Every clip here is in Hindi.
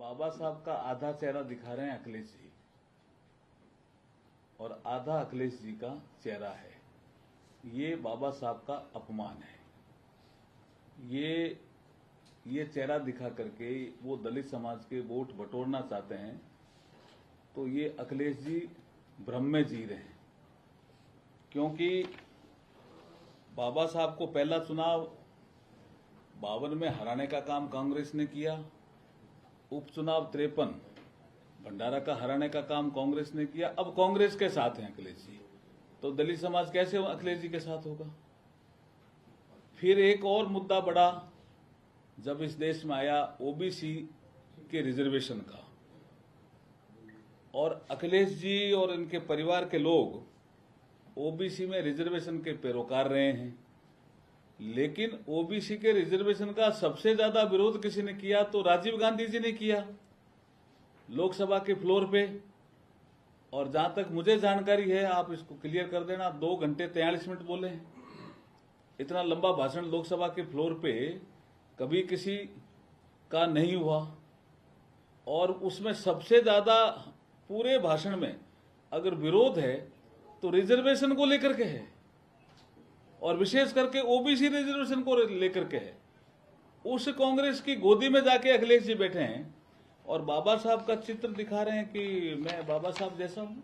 बाबा साहब का आधा चेहरा दिखा रहे हैं अखिलेश जी और आधा अखिलेश जी का चेहरा है। ये बाबा साहब का अपमान है। ये चेहरा दिखा करके वो दलित समाज के वोट बटोरना चाहते हैं, तो ये अखिलेश जी भ्रम में जी रहे हैं। क्योंकि बाबा साहब को पहला चुनाव 52 में हराने का काम कांग्रेस ने किया, उपचुनाव 53 भंडारा का हराने का काम कांग्रेस ने किया। अब कांग्रेस के साथ हैं अखिलेश जी, तो दलित समाज कैसे अखिलेश जी के साथ होगा। फिर एक और मुद्दा बढ़ा जब इस देश में आया ओबीसी के रिजर्वेशन का, और अखिलेश जी और इनके परिवार के लोग ओबीसी में रिजर्वेशन के पैरोकार रहे हैं। लेकिन ओबीसी के रिजर्वेशन का सबसे ज्यादा विरोध किसी ने किया तो राजीव गांधी जी ने किया लोकसभा के फ्लोर पे। और जहां तक मुझे जानकारी है, आप इसको क्लियर कर देना, 2 घंटे 43 मिनट बोले हैं। इतना लंबा भाषण लोकसभा के फ्लोर पे कभी किसी का नहीं हुआ। और उसमें सबसे ज्यादा पूरे भाषण में अगर विरोध है तो रिजर्वेशन को लेकर के है, और विशेष करके ओबीसी रिजर्वेशन को लेकर के है। उस कांग्रेस की गोदी में जाके अखिलेश जी बैठे हैं और बाबा साहब का चित्र दिखा रहे हैं कि मैं बाबा साहब जैसा हूं।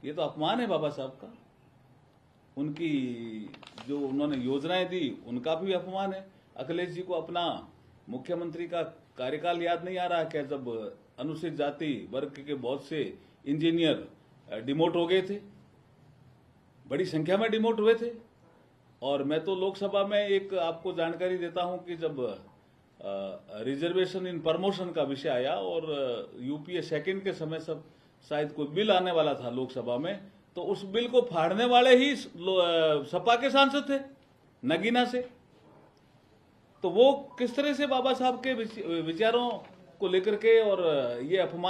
ये तो अपमान है बाबा साहब का। उनकी जो उन्होंने योजनाएं दी उनका भी अपमान है। अखिलेश जी को अपना मुख्यमंत्री का कार्यकाल याद नहीं आ रहा क्या, जब अनुसूचित जाति वर्ग के बहुत से इंजीनियर डिमोट हो गए थे, बड़ी संख्या में डिमोट हुए थे। और मैं तो लोकसभा में एक आपको जानकारी देता हूं कि जब रिजर्वेशन इन प्रमोशन का विषय आया और यूपीए सेकंड के समय सब शायद कोई बिल आने वाला था लोकसभा में, तो उस बिल को फाड़ने वाले ही सपा के सांसद थे नगीना से। तो वो किस तरह से बाबा साहब के विचारों को लेकर के और ये अपमान